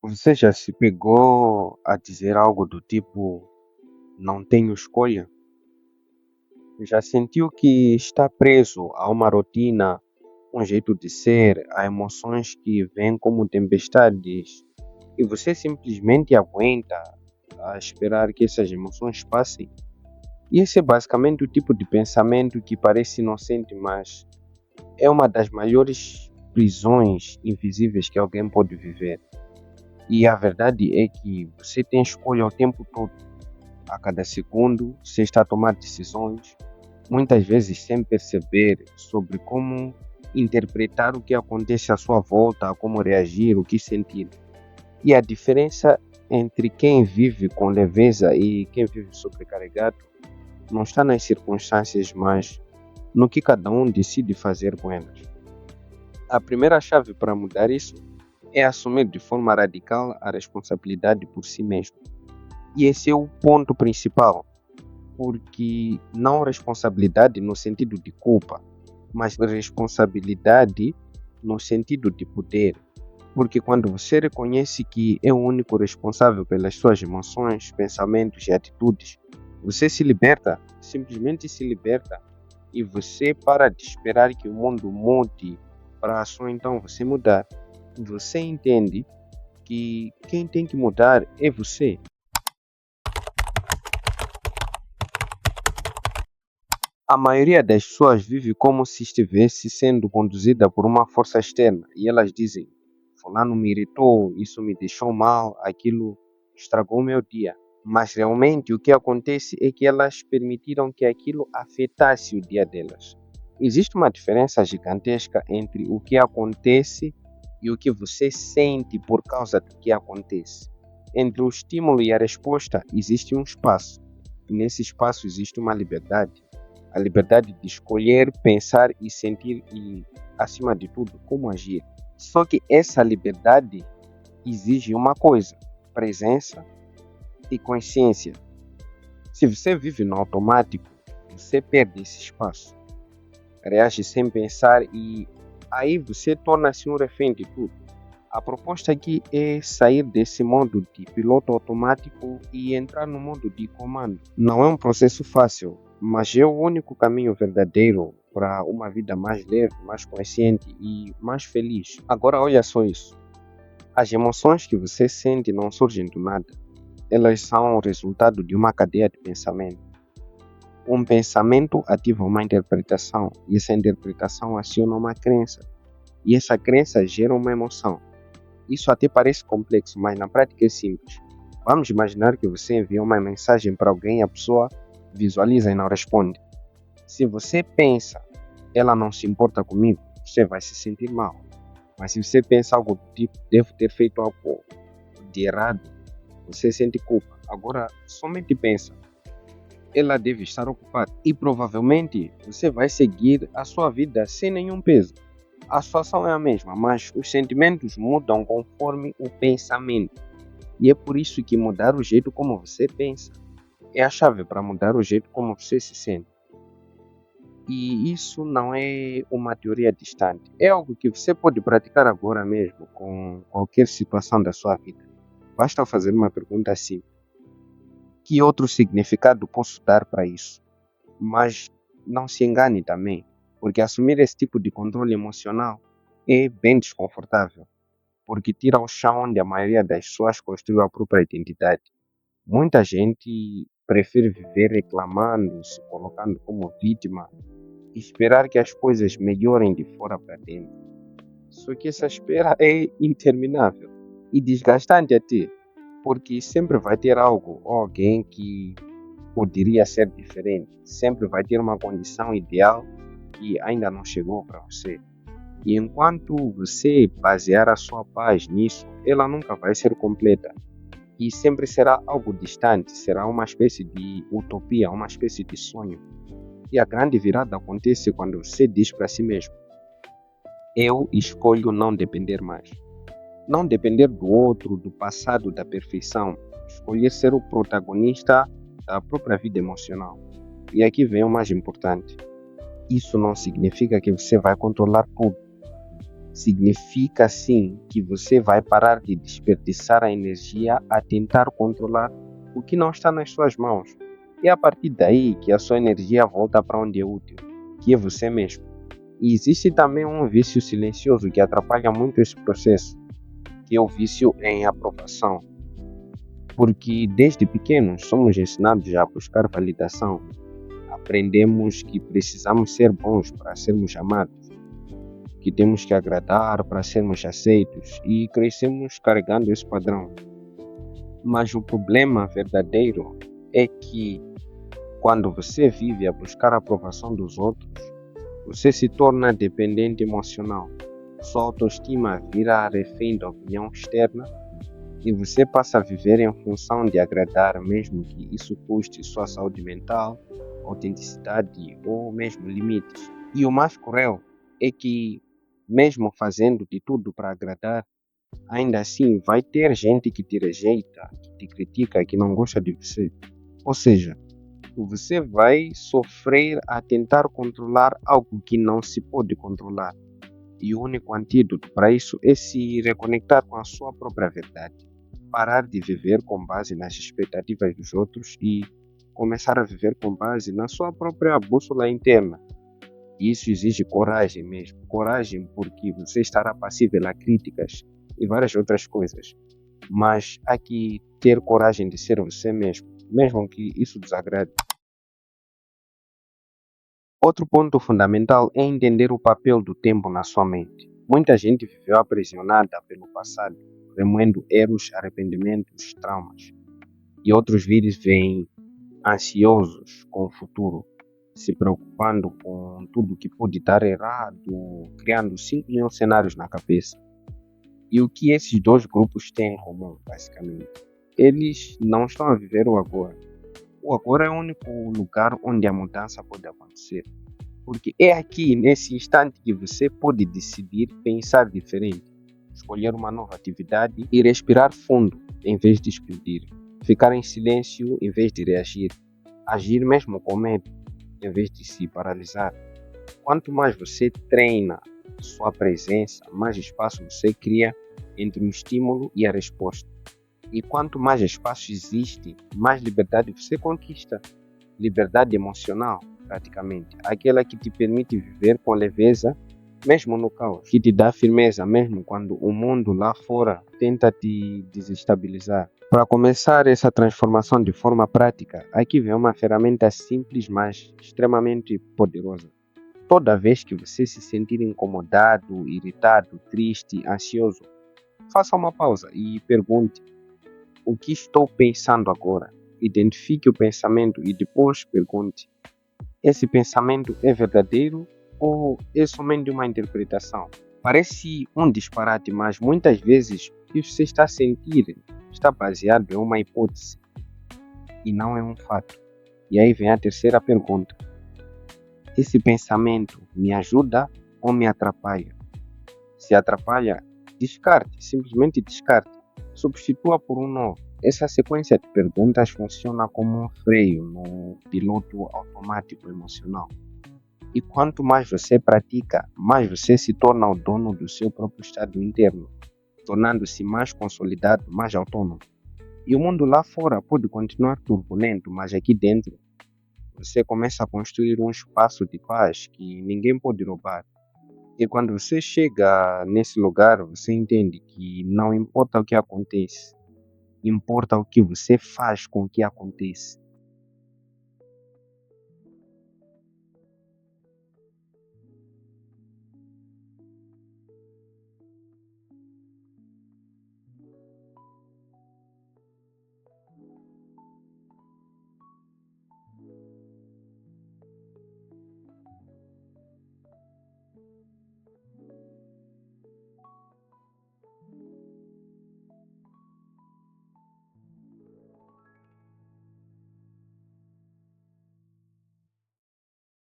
Você já se pegou a dizer algo do tipo, não tenho escolha? Já sentiu que está preso a uma rotina, um jeito de ser, a emoções que vêm como tempestades e você simplesmente aguenta a esperar que essas emoções passem? E esse é basicamente o tipo de pensamento que parece inocente, mas é uma das maiores prisões invisíveis que alguém pode viver. E a verdade é que você tem escolha o tempo todo. A cada segundo, você está a tomar decisões, muitas vezes sem perceber, sobre como interpretar o que acontece à sua volta, como reagir, o que sentir. E a diferença entre quem vive com leveza e quem vive sobrecarregado não está nas circunstâncias, mas no que cada um decide fazer com elas. A primeira chave para mudar isso é assumir de forma radical a responsabilidade por si mesmo. E esse é o ponto principal, porque não responsabilidade no sentido de culpa, mas responsabilidade no sentido de poder. Porque quando você reconhece que é o único responsável pelas suas emoções, pensamentos e atitudes, você se liberta, simplesmente se liberta, e você para de esperar que o mundo mude para só então você mudar. Você entende que quem tem que mudar é você. A maioria das pessoas vive como se estivesse sendo conduzida por uma força externa e elas dizem: Fulano me irritou, isso me deixou mal, aquilo estragou meu dia. Mas realmente o que acontece é que elas permitiram que aquilo afetasse o dia delas. Existe uma diferença gigantesca entre o que acontece e o que você sente por causa do que acontece. Entre o estímulo e a resposta existe um espaço, e nesse espaço existe uma liberdade. A liberdade de escolher, pensar e sentir e, acima de tudo, como agir. Só que essa liberdade exige uma coisa: presença e consciência. Se você vive no automático, você perde esse espaço. Reage sem pensar e aí você torna-se um refém de tudo. A proposta aqui é sair desse modo de piloto automático e entrar no modo de comando. Não é um processo fácil, mas é o único caminho verdadeiro para uma vida mais leve, mais consciente e mais feliz. Agora olha só isso. As emoções que você sente não surgem do nada. Elas são o resultado de uma cadeia de pensamento. Um pensamento ativa uma interpretação e essa interpretação aciona uma crença. E essa crença gera uma emoção. Isso até parece complexo, mas na prática é simples. Vamos imaginar que você envia uma mensagem para alguém e a pessoa visualiza e não responde. Se você pensa, ela não se importa comigo, você vai se sentir mal. Mas se você pensa algo do tipo, devo ter feito algo de errado, você sente culpa. Agora, somente pensa, ela deve estar ocupada. E provavelmente você vai seguir a sua vida sem nenhum peso. A situação é a mesma, mas os sentimentos mudam conforme o pensamento. E é por isso que mudar o jeito como você pensa é a chave para mudar o jeito como você se sente. E isso não é uma teoria distante, é algo que você pode praticar agora mesmo com qualquer situação da sua vida. Basta fazer uma pergunta assim: que outro significado posso dar para isso? Mas não se engane também, porque assumir esse tipo de controle emocional é bem desconfortável, porque tira o chão onde a maioria das pessoas construiu a própria identidade. Muita gente prefere viver reclamando, se colocando como vítima e esperar que as coisas melhorem de fora para dentro. Só que essa espera é interminável e desgastante até, porque sempre vai ter algo ou alguém que poderia ser diferente, sempre vai ter uma condição ideal que ainda não chegou para você. E enquanto você basear a sua paz nisso, ela nunca vai ser completa. E sempre será algo distante, será uma espécie de utopia, uma espécie de sonho. E a grande virada acontece quando você diz para si mesmo: eu escolho não depender mais. Não depender do outro, do passado, da perfeição. Escolher ser o protagonista da própria vida emocional. E aqui vem o mais importante: isso não significa que você vai controlar tudo. Significa sim que você vai parar de desperdiçar a energia a tentar controlar o que não está nas suas mãos. E é a partir daí que a sua energia volta para onde é útil, que é você mesmo. E existe também um vício silencioso que atrapalha muito esse processo, que é o vício em aprovação. Porque desde pequenos somos ensinados a buscar validação. Aprendemos que precisamos ser bons para sermos amados, que temos que agradar para sermos aceitos e crescemos carregando esse padrão. Mas o problema verdadeiro é que quando você vive a buscar a aprovação dos outros, você se torna dependente emocional. Sua autoestima vira refém da opinião externa e você passa a viver em função de agradar, mesmo que isso custe sua saúde mental, autenticidade ou mesmo limites. E o mais cruel é que, mesmo fazendo de tudo para agradar, ainda assim vai ter gente que te rejeita, que te critica, que não gosta de você. Ou seja, você vai sofrer a tentar controlar algo que não se pode controlar. E o único antídoto para isso é se reconectar com a sua própria verdade. Parar de viver com base nas expectativas dos outros e começar a viver com base na sua própria bússola interna. E isso exige coragem mesmo. Coragem porque você estará passível a críticas e várias outras coisas. Mas há que ter coragem de ser você mesmo, mesmo que isso desagrade. Outro ponto fundamental é entender o papel do tempo na sua mente. Muita gente viveu aprisionada pelo passado, remoendo erros, arrependimentos, traumas. E outros vivem ansiosos com o futuro, se preocupando com tudo que pode dar errado, criando 5 mil cenários na cabeça. E o que esses dois grupos têm em comum, basicamente? Eles não estão a viver o agora. O agora é o único lugar onde a mudança pode acontecer. Porque é aqui, nesse instante, que você pode decidir pensar diferente, escolher uma nova atividade e respirar fundo em vez de explodir, ficar em silêncio em vez de reagir, agir mesmo com medo em vez de se paralisar. Quanto mais você treina sua presença, mais espaço você cria entre o estímulo e a resposta. E quanto mais espaço existe, mais liberdade você conquista. Liberdade emocional, praticamente. Aquela que te permite viver com leveza, mesmo no caos. Que te dá firmeza, mesmo quando o mundo lá fora tenta te desestabilizar. Para começar essa transformação de forma prática, aqui vem uma ferramenta simples, mas extremamente poderosa. Toda vez que você se sentir incomodado, irritado, triste, ansioso, faça uma pausa e pergunte: o que estou pensando agora? Identifique o pensamento e depois pergunte: esse pensamento é verdadeiro ou é somente uma interpretação? Parece um disparate, mas muitas vezes o que você está a sentir está baseado em uma hipótese e não em um fato. E aí vem a terceira pergunta: esse pensamento me ajuda ou me atrapalha? Se atrapalha, descarte, simplesmente descarte. Substitua por um novo. Essa sequência de perguntas funciona como um freio no piloto automático emocional. E quanto mais você pratica, mais você se torna o dono do seu próprio estado interno, tornando-se mais consolidado, mais autônomo. E o mundo lá fora pode continuar turbulento, mas aqui dentro você começa a construir um espaço de paz que ninguém pode roubar. E quando você chega nesse lugar, você entende que não importa o que acontece, importa o que você faz com o que acontece.